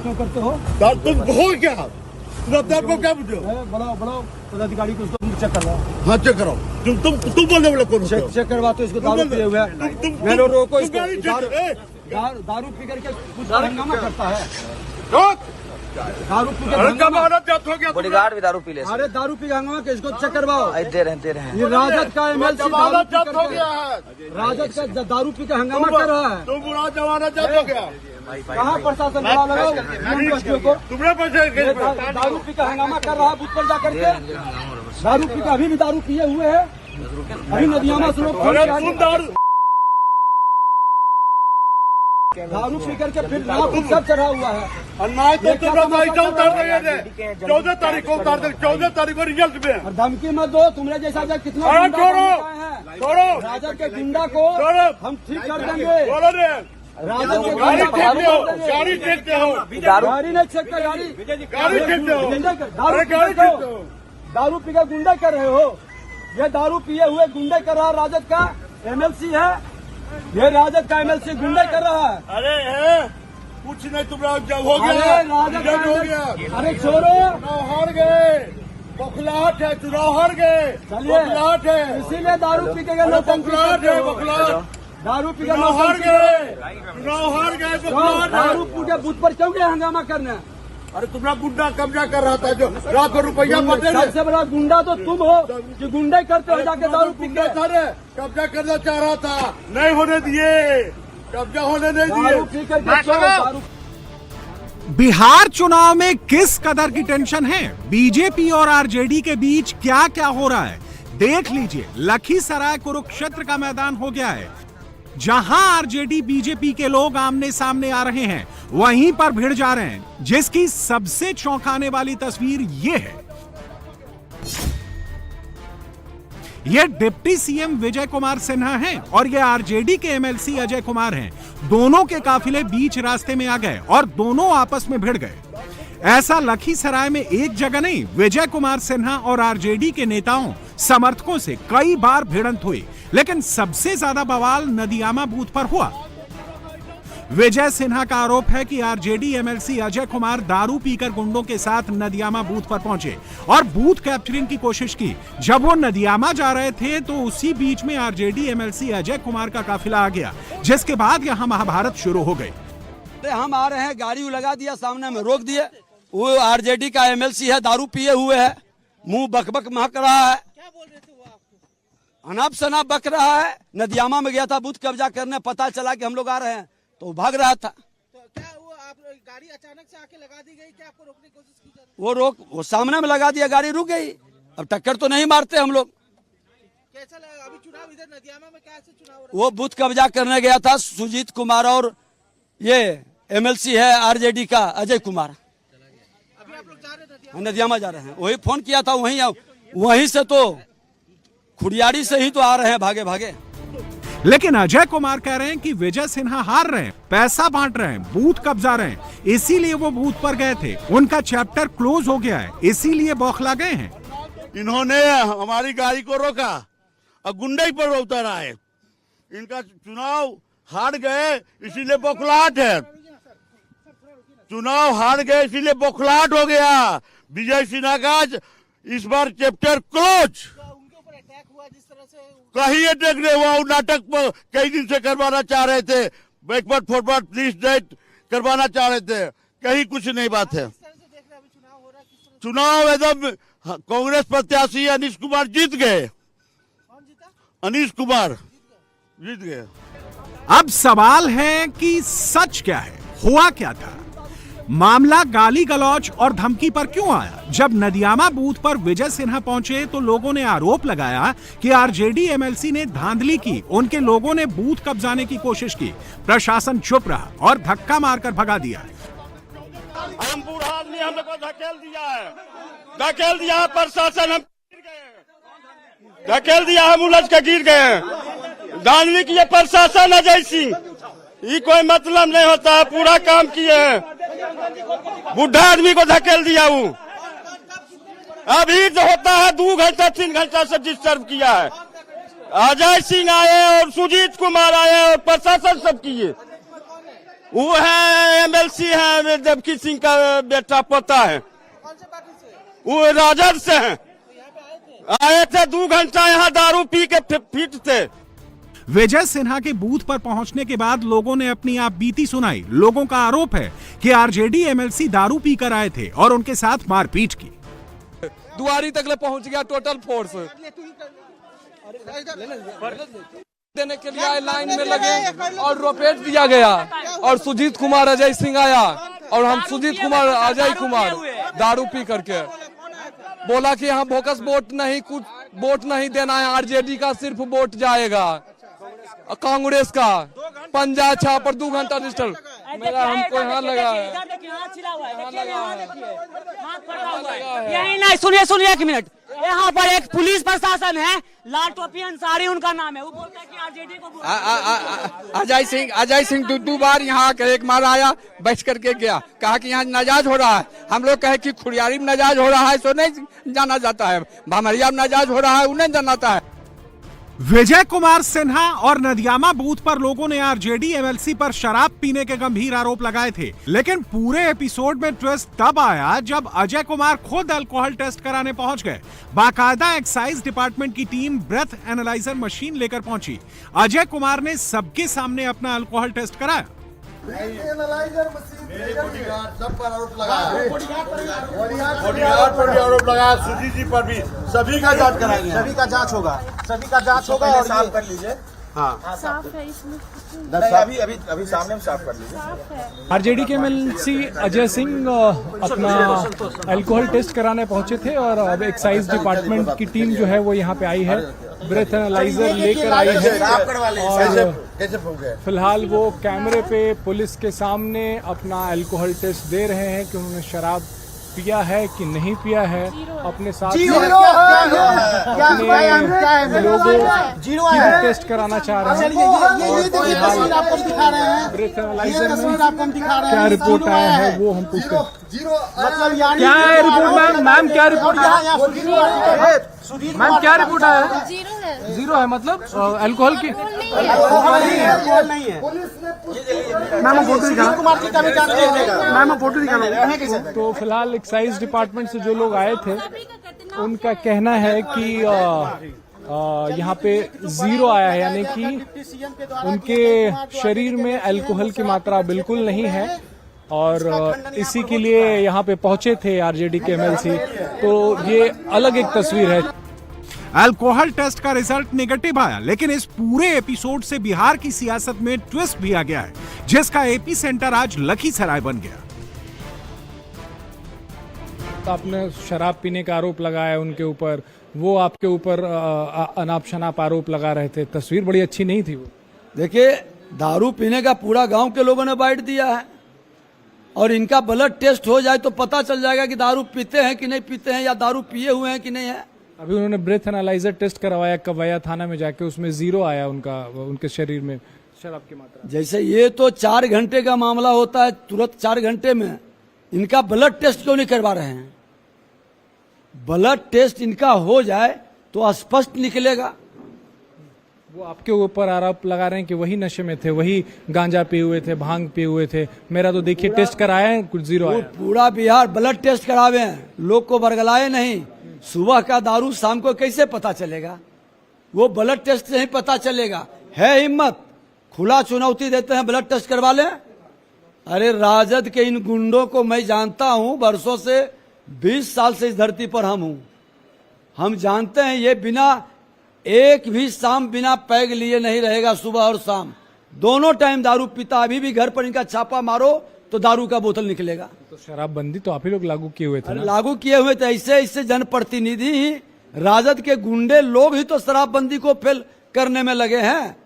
क्यों करते हो? तुम हो क्या? तुम अपने आप को क्या बुझो? बढ़ाओ पदाधिकारी को इसको चेक करवाओ। हाँ चेक कराओ। तुम बोलने वाले कौन? चेक करवा तो इसको दारू पिए हुए हैं। रोको इसको। दारू पी करके कुछ हंगामा करता है। दारू पी के बॉडीगार्ड भी दारू पी ले। अरे दारू पी हंगामा के इसको चेक करवाओ। दे रहे हैं। ये राजद का MLC राजद का दारू पी के हंगामा कर रहा है। तुम बुरा जमाना जब हो गया। कहाँ प्रशासन बुला लगाओ को? तुमने पैसे दारू पी के हंगामा कर रहा है बूथ पर जाकर के। दारू पी के अभी भी दारू पिए हुए है। अभी नदियामा से लोग दारू पी करके फिर सब चढ़ा हुआ है। अन्याय तो उतार देंगे। 14 तारीख को उतार देंगे। 14 तारीख को रिजल्ट में। और धमकी मत दो। तुम्हारे जैसा कितना छोड़ो राजद के गुंडा को हम ठीक कर देंगे। राजद के गाड़ी फेंकते हो। गाड़ी फेंकते हो। गाड़ी नहीं फेंकते। गाड़ी फेंकते हो। दारू पी के गुंडा कर रहे हो। ये दारू पिए हुए गुंडे कर रहा है। राजद का MLC है। ये राजद का MLC गुंडे कर रहा है। अरे कुछ नहीं तुम्हारा जब हो गया। राजद हो गया। अरे छोड़ो। चुनाव हार गए। बौखलाहट है। चुनाव हार गए। बौखलाहट है। इसीलिए दारू पी के बौखलाहट है। बौखलाहट। दारू पी के चुनाव हार गए। चुनाव हार गए। बौखलाहट है। दारू पी के बूथ पर क्यों गए हंगामा करने? अरे तुम्हारा गुंडा कब्जा कर रहा था जो लाखों रुपया पटे। सबसे बड़ा गुंडा तो तुम हो कि गुंडे करते हो जाके दारू पी के। कब्जा करना चाह रहा था। नहीं होने दिए। कब्जा होने नहीं दारू पी करके बिहार चुनाव में किस कदर की टेंशन है? बीजेपी और आरजेडी के बीच क्या क्या हो रहा है देख लीजिए। लखीसराय कुरुक्षेत्र का मैदान हो गया है। जहां आरजेडी बीजेपी के लोग आमने सामने आ रहे हैं वहीं पर भिड़ जा रहे हैं। जिसकी सबसे चौंकाने वाली तस्वीर ये है। ये डिप्टी सीएम विजय कुमार सिन्हा हैं और ये आरजेडी के MLC अजय कुमार हैं। दोनों के काफिले बीच रास्ते में आ गए और दोनों आपस में भिड़ गए। ऐसा लखीसराय में एक जगह नहीं, विजय कुमार सिन्हा और आरजेडी के नेताओं समर्थकों से कई बार भिड़ंत हुई। लेकिन सबसे ज्यादा बवाल नदियामा बूथ पर हुआ। विजय सिन्हा का आरोप है कि आरजेडी MLC अजय कुमार दारू पीकर गुंडों के साथ नदियामा बूथ पर पहुंचे और बूथ कैप्चरिंग की कोशिश की। जब वो नदियामा जा रहे थे तो उसी बीच में आरजेडी MLC अजय कुमार का काफिला आ गया, जिसके बाद यहां महाभारत शुरू हो गई। हम आ रहे हैं, गाड़ी लगा दिया, सामने में रोक दिए। वो आरजेडी का MLC है, दारू पिए हुए है, मुंह बकबक महक रहा है, अनाप शनाप बक रहा है। नदियामा में गया था बूथ कब्जा करने, पता चला कि हम लोग आ रहे हैं तो भाग रहा था। तो क्या वो आप गाड़ी अचानक से आके लगा दी गई? क्या आपको रोकने की कोशिश की जा रही? वो सामने में लगा दिया, गाड़ी रुक गई। अब टक्कर तो नहीं मारते हम लोग। कैसा लगा अभी चुनाव इधर नदियामा में? कैसे चुनाव? वो बूथ कब्जा करने गया था सुजीत कुमार और ये MLC है आरजेडी का अजय कुमार। अभी आप लोग जा रहे हैं नदियामा जा रहे हैं। वही फोन किया था, वहीं से तो खुड़ियाड़ी से ही तो आ रहे हैं भागे भागे। लेकिन अजय कुमार कह रहे हैं कि विजय सिन्हा हार रहे हैं, पैसा बांट रहे हैं, बूथ कब्जा रहे हैं, इसीलिए वो बूथ पर गए थे। उनका चैप्टर क्लोज हो गया है, इसीलिए बौखला गए हैं। इन्होंने हमारी गाड़ी को रोका और गुंडे पर उतर आए। इनका चुनाव हार गए इसीलिए बौखलाहट है। चुनाव हार गए इसीलिए बौखलाहट हो गया। विजय सिन्हा का इस बार चैप्टर क्लोज। कहीं अटैक नहीं हुआ। नाटक पर कई दिन से करवाना चाह रहे थे, बैकवर्ड फॉरवर्ड प्लीज डेट करवाना चाह रहे थे, कहीं कुछ नहीं बात है। चुनाव एकदम कांग्रेस प्रत्याशी अनीश कुमार जीत गए। अनीश कुमार जीत गए। अब सवाल है कि सच क्या है, हुआ क्या था? मामला गाली गलौज और धमकी पर क्यों आया? जब नदियामा बूथ पर विजय सिन्हा पहुंचे तो लोगों ने आरोप लगाया कि आरजेडी MLC ने धांधली की, उनके लोगों ने बूथ कब्जाने की कोशिश की। प्रशासन चुप रहा और धक्का मारकर भगा दिया। हम बूढ़ा आदमी हम लोग को धकेल दिया प्रशासन। हम धकेल दिया, हम उलझ के गिर गए। धांधली किए प्रशासन अजय सिंह, ये कोई मतलब नहीं होता है। पूरा काम किए हैं, बुढ़ा आदमी को धकेल दिया। वो अभी जो होता है 2 घंटा 3 घंटा से डिस्टर्ब किया है। अजय सिंह आए और सुजीत कुमार आए और प्रशासन सब किए। वो है एमएलसी है, देवकी सिंह का बेटा पोता है। कौन से पार्टी से? वो राजद से है। तो यहाँ पे आए थे? आए थे 2 घंटा यहाँ दारू पी के फिट थे। विजय सिन्हा के बूथ पर पहुंचने के बाद लोगों ने अपनी आप बीती सुनाई। लोगों का आरोप है कि आरजेडी एमएलसी दारू पीकर आए थे और उनके साथ मारपीट की। दुआरी तक ले पहुंच गया टोटल फोर्स देने के लिए आए, लाइन में लगे और रोपेट दिया गया। और सुजीत कुमार अजय सिंह आया और हम सुजीत कुमार अजय कुमार दारू पी करके बोला कि यहाँ बोकस वोट नहीं, कुछ वोट नहीं देना है, आरजेडी का सिर्फ वोट जाएगा, कांग्रेस का पंजा छा पर 2 घंटा रजिस्टर मेरा हमको यहाँ लगा है। यही नहीं, सुनिए सुनिए 1 मिनट। यहाँ पर एक पुलिस प्रशासन है, लाल टोपी अंसारी उनका नाम है, वो बोलता है कि आरजेडी को अजय सिंह 2 बार यहाँ आकर एक मार आया, बैठ करके गया, कहा कि यहाँ नाजाज हो रहा है। हम लोग कहे कि खुरियारी में नाजाज हो रहा है सो नहीं जाना जाता है, भामरिया में नाजाज हो रहा है उन्हें जानाता है। विजय कुमार सिन्हा और नदियामा बूथ पर लोगों ने आरजेडी एमएलसी पर शराब पीने के गंभीर आरोप लगाए थे, लेकिन पूरे एपिसोड में ट्विस्ट तब आया जब अजय कुमार खुद अल्कोहल टेस्ट कराने पहुंच गए। बाकायदा एक्साइज डिपार्टमेंट की टीम ब्रेथ एनालाइजर मशीन लेकर पहुंची। अजय कुमार ने सबके सामने अपना अल्कोहल टेस्ट कराया। सब पर आरोप लगाया, बॉडीगार्ड पर भी आरोप लगाया, सुजीत जी पर भी। सभी का जांच कराएंगे, सभी का जांच होगा, सभी का जांच होगा। और साफ कर लीजिए। हाँ साफ है इसमें, अभी सामने में साफ कर लीजिए। आरजेडी के एमएलसी अजय सिंह अपना अल्कोहल टेस्ट कराने पहुंचे थे और अब एक्साइज डिपार्टमेंट की टीम जो है वो यहाँ पे आई है, ब्रेथ एनालाइजर लेकर आई है और फिलहाल वो कैमरे पे पुलिस के सामने अपना अल्कोहल टेस्ट दे रहे हैं कि उन्होंने शराब पिया है कि नहीं पिया है। अपने साथ अपने लोगों की टेस्ट कराना चाह रहे हैं। ब्रेथ एनालाइजर में क्या रिपोर्ट आया है वो हम पूछते हैं। क्या है रिपोर्ट मैम? क्या रिपोर्ट मैम? क्या रिपोर्ट आया है? 0 है मतलब अल्कोहल की मैम फोटो दिखाना। तो फिलहाल एक्साइज डिपार्टमेंट से जो लोग आए थे उनका कहना है कि यहाँ पे 0 आया है, यानी कि उनके शरीर में अल्कोहल की मात्रा बिल्कुल नहीं है और इसी के लिए यहाँ पे पहुंचे थे आरजेडी के एमएलसी। तो ये अलग एक तस्वीर है। अल्कोहल टेस्ट का रिजल्ट नेगेटिव आया, लेकिन इस पूरे एपिसोड से बिहार की सियासत में ट्विस्ट भी आ गया है, जिसका एपी सेंटर आज लखीसराय बन गया। आपने शराब पीने का आरोप लगाया उनके ऊपर, वो आपके ऊपर अनाप शनाप आरोप लगा रहे थे। तस्वीर बड़ी अच्छी नहीं थी वो। देखिए, दारू पीने का पूरा गांव के लोगों ने बांट दिया है और इनका ब्लड टेस्ट हो जाए तो पता चल जाएगा कि दारू पीते हैं कि नहीं पीते हैं या दारू पिए हुए हैं कि नहीं है। अभी उन्होंने ब्रेथ एनालाइजर टेस्ट करवाया कवैया थाना में जाके, उसमें 0 आया उनके शरीर में शराब की मात्रा। जैसे ये तो 4 घंटे का मामला होता है, तुरंत 4 घंटे में इनका ब्लड टेस्ट क्यों नहीं करवा रहे हैं? ब्लड टेस्ट इनका हो जाए तो स्पष्ट निकलेगा। वो आपके ऊपर आरोप लगा रहे हैं कि वही नशे में थे, वही गांजा पिए हुए थे, भांग पिए हुए थे। मेरा तो देखिए टेस्ट कराया है, कुछ 0 आया। पूरा बिहार ब्लड टेस्ट करावे हैं, लोग को बरगलाए नहीं। सुबह का दारू शाम को कैसे पता चलेगा? वो ब्लड टेस्ट से ही पता चलेगा। है हिम्मत, खुला चुनौती देते हैं, ब्लड टेस्ट करवा लें। अरे राजद के इन गुंडों को मैं जानता हूं, वर्षों से 20 साल से इस धरती पर हम हूं। हम जानते हैं ये बिना एक भी शाम बिना पैग लिए नहीं रहेगा, सुबह और शाम दोनों टाइम दारू पीता। अभी भी घर पर इनका छापा मारो तो दारू का बोतल निकलेगा। तो शराबबंदी तो आप ही लोग लागू किए हुए थे ना? लागू किए हुए थे, इससे जनप्रतिनिधि ही, राजद के गुंडे लोग ही तो शराबबंदी को फेल करने में लगे हैं।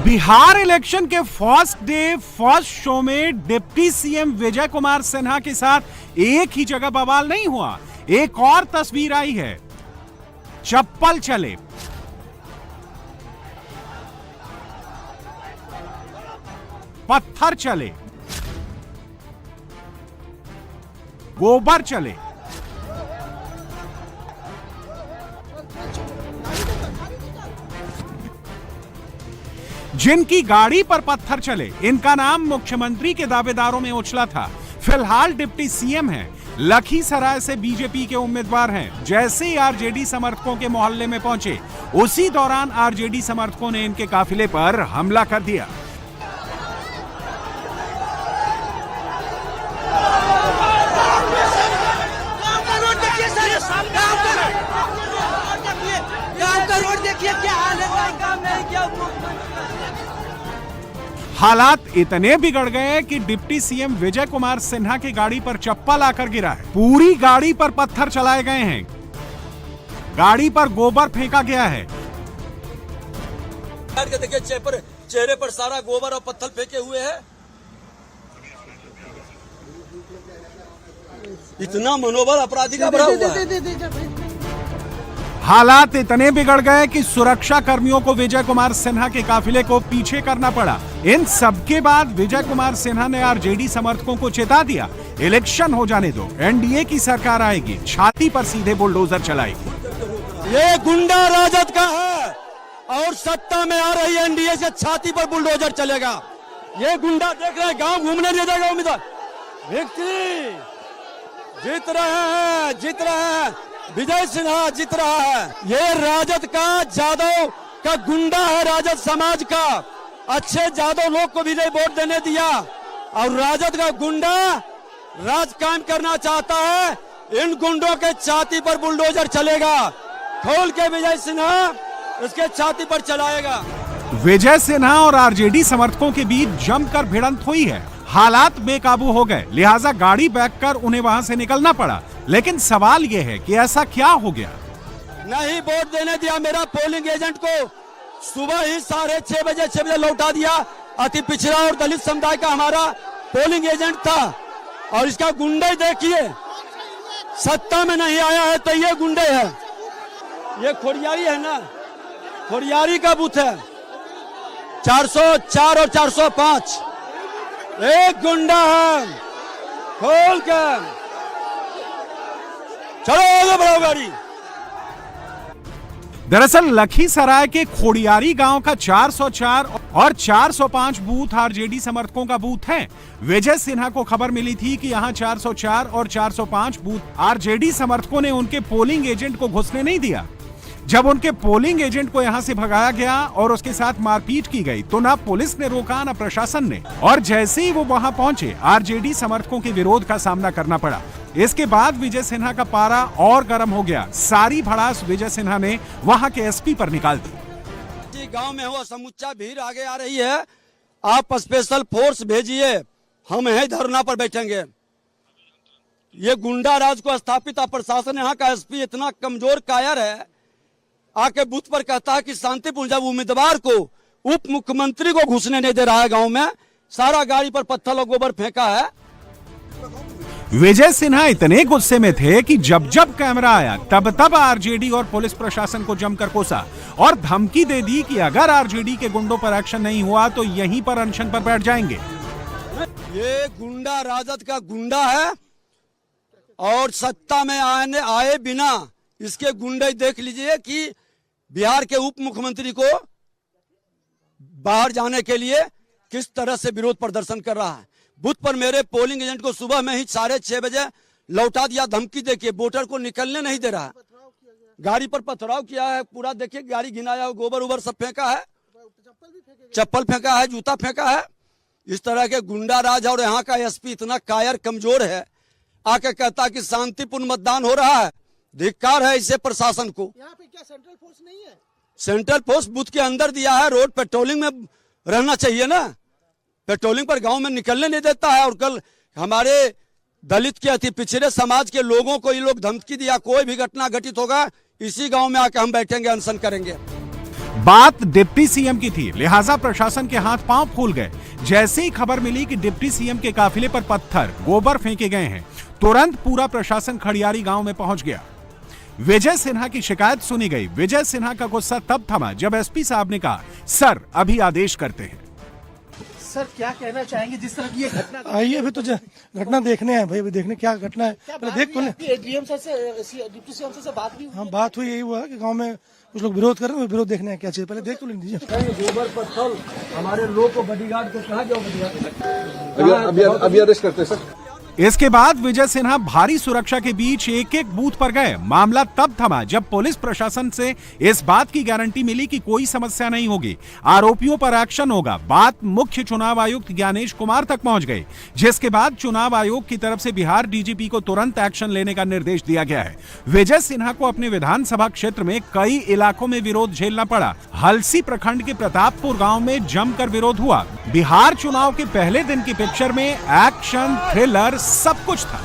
बिहार इलेक्शन के फर्स्ट डे फर्स्ट शो में डिप्टी सीएम विजय कुमार सिन्हा के साथ एक ही जगह बवाल नहीं हुआ, एक और तस्वीर आई है। चप्पल चले, पत्थर चले, गोबर चले। जिनकी गाड़ी पर पत्थर चले, इनका नाम मुख्यमंत्री के दावेदारों में उछला था। फिलहाल डिप्टी सीएम हैं, लखीसराय से बीजेपी के उम्मीदवार हैं। जैसे ही आरजेडी समर्थकों के मोहल्ले में पहुंचे, उसी दौरान आरजेडी समर्थकों ने इनके काफिले पर हमला कर दिया। हालात इतने बिगड़ गए कि डिप्टी सीएम विजय कुमार सिन्हा की गाड़ी पर चप्पल आकर गिरा है। पूरी गाड़ी पर पत्थर चलाए गए हैं, गाड़ी पर गोबर फेंका गया है। देखिए चेहरे पर सारा गोबर और पत्थर फेंके हुए हैं। इतना मनोबल अपराधी का बढ़ा हुआ है। हालात इतने बिगड़ गए कि सुरक्षा कर्मियों को विजय कुमार सिन्हा के काफिले को पीछे करना पड़ा। इन सबके बाद विजय कुमार सिन्हा ने आरजेडी समर्थकों को चेता दिया, इलेक्शन हो जाने दो, एनडीए की सरकार आएगी, छाती पर सीधे बुलडोजर चलाएगी। ये गुंडा राजद का है और सत्ता में आ रही एनडीए से छाती पर बुलडोजर चलेगा। ये गुंडा देख रहे हैं, गांव घूमने नहीं देगा उम्मीदवार। व्यक्ति जीत रहे हैं, विजय सिन्हा जीत रहा है। ये राजद का, जादव का गुंडा है, राजद समाज का। अच्छे जादव लोग को भी नहीं वोट देने दिया और राजद का गुंडा राज कायम करना चाहता है। इन गुंडों के छाती पर बुलडोजर चलेगा। खोल के विजय सिन्हा इसके छाती पर चलाएगा। विजय सिन्हा और आरजेडी समर्थकों के बीच जमकर भिड़ंत हुई है। हालात बेकाबू हो गए, लिहाजा गाड़ी बैक कर उन्हें वहां से निकलना पड़ा। लेकिन सवाल यह है कि ऐसा क्या हो गया? नहीं वोट देने दिया। मेरा पोलिंग एजेंट को सुबह ही 6:30 बजे लौटा दिया। अति पिछड़ा और दलित समुदाय का हमारा पोलिंग एजेंट था और इसका गुंडे देखिए, सत्ता में नहीं आया है तो ये गुंडे है। ये खोरियारी है ना, खोरियारी का बूथ है 404 और 405। एक गुंडा है, खोल कर चलो आगे बढ़ाओ गाड़ी। दरअसल लखीसराय के खोड़ियारी गांव का 404 और 405 बूथ आरजेडी समर्थकों का बूथ है। विजय सिन्हा को खबर मिली थी कि यहां 404 और 405 बूथ आरजेडी समर्थकों ने उनके पोलिंग एजेंट को घुसने नहीं दिया। जब उनके पोलिंग एजेंट को यहां से भगाया गया और उसके साथ मारपीट की गई तो ना पुलिस ने रोका ना प्रशासन ने, और जैसे ही वो वहां पहुंचे आरजेडी समर्थकों के विरोध का सामना करना पड़ा। इसके बाद विजय सिन्हा का पारा और गर्म हो गया। सारी भड़ास विजय सिन्हा ने वहां के एसपी पर निकाल दी। गांव में हुआ समुच्चा भीड़ आगे आ रही है, आप स्पेशल फोर्स भेजिए, हम यहीं धरना पर बैठेंगे। ये गुंडा राज को स्थापित प्रशासन, यहाँ का एसपी इतना कमजोर कायर है, आके बूथ पर कहता है कि शांतिपूर्ण, जब उम्मीदवार को उप मुख्यमंत्री को घुसने नहीं दे रहा है गांव में, सारा गाड़ी पर पत्थर और गोबर फेंका है। विजय सिन्हा इतने गुस्से में थे कि जब जब कैमरा आया तब तब आरजेडी और पुलिस प्रशासन को जमकर कोसा और धमकी दे दी कि अगर आरजेडी के गुंडों पर एक्शन नहीं हुआ तो यहीं पर अनशन पर बैठ जाएंगे। ये गुंडा राजद का गुंडा है और सत्ता में आए बिना इसके गुंडे देख लीजिए कि बिहार के उप मुख्यमंत्री को बाहर जाने के लिए किस तरह से विरोध प्रदर्शन कर रहा है। बूथ पर मेरे पोलिंग एजेंट को सुबह में ही 6:30 बजे लौटा दिया। धमकी देके वोटर को निकलने नहीं दे रहा है। गाड़ी पर पथराव किया है पूरा, देखिए गाड़ी घिनाया, गोबर उबर सब फेंका है, चप्पल फेंका है, जूता फेंका है। इस तरह के गुंडा राज। और यहाँ का एसपी इतना कायर कमजोर है, आके कहता कि शांतिपूर्ण मतदान हो रहा है। धिक्कार है इसे प्रशासन को। यहाँ पे क्या सेंट्रल फोर्स नहीं है? सेंट्रल फोर्स बूथ के अंदर दिया है, रोड पेट्रोलिंग में रहना चाहिए ना। पेट्रोलिंग पर गांव में निकलने नहीं देता है। और कल हमारे दलित के अति पिछड़े समाज के लोगों को ये लोग धमकी दिया, कोई भी घटना घटित होगा इसी गांव में आके हम बैठेंगे, अनशन करेंगे। बात डिप्टी सीएम की थी, लिहाजा प्रशासन के हाथ पांव फूल गए। जैसे ही खबर मिली कि डिप्टी सीएम के काफिले पर पत्थर गोबर फेंके गए हैं, तुरंत पूरा प्रशासन खड़ियारी गांव में पहुंच गया। विजय सिन्हा की शिकायत सुनी गई। विजय सिन्हा का गुस्सा तब थमा जब एसपी साहब ने कहा, सर अभी आदेश करते हैं। सर क्या कहना चाहेंगे जिस तरह की ये घटना आइए अभी तो घटना देखने हैं भाई, अभी देखने क्या घटना है, पहले देख तो ले। डीएम सर से डिप्टी सीएम सर से बात भी हुई? हाँ बात हुई, यही हुआ कि गांव में कुछ लोग विरोध कर रहे हैं, विरोध देखने हैं क्या चाहिए, पहले देख तो ले लीजिए। गोबर पत्थर हमारे लोग को बॉडीगार्ड को कहाँ जाओ बॉडीगार्ड अभी अरेस्ट करते सर। इसके बाद विजय सिन्हा भारी सुरक्षा के बीच एक एक बूथ पर गए। मामला तब थमा जब पुलिस प्रशासन से इस बात की गारंटी मिली कि कोई समस्या नहीं होगी, आरोपियों पर एक्शन होगा। बात मुख्य चुनाव आयुक्त ज्ञानेश कुमार तक पहुंच गई, जिसके बाद चुनाव आयोग की तरफ से बिहार डीजीपी को तुरंत एक्शन लेने का निर्देश दिया गया है। विजय सिन्हा को अपने विधानसभा क्षेत्र में कई इलाकों में विरोध झेलना पड़ा। हलसी प्रखंड के प्रतापपुर गांव में जमकर विरोध हुआ। बिहार चुनाव के पहले दिन की पिक्चर में एक्शन, थ्रिलर सब कुछ था।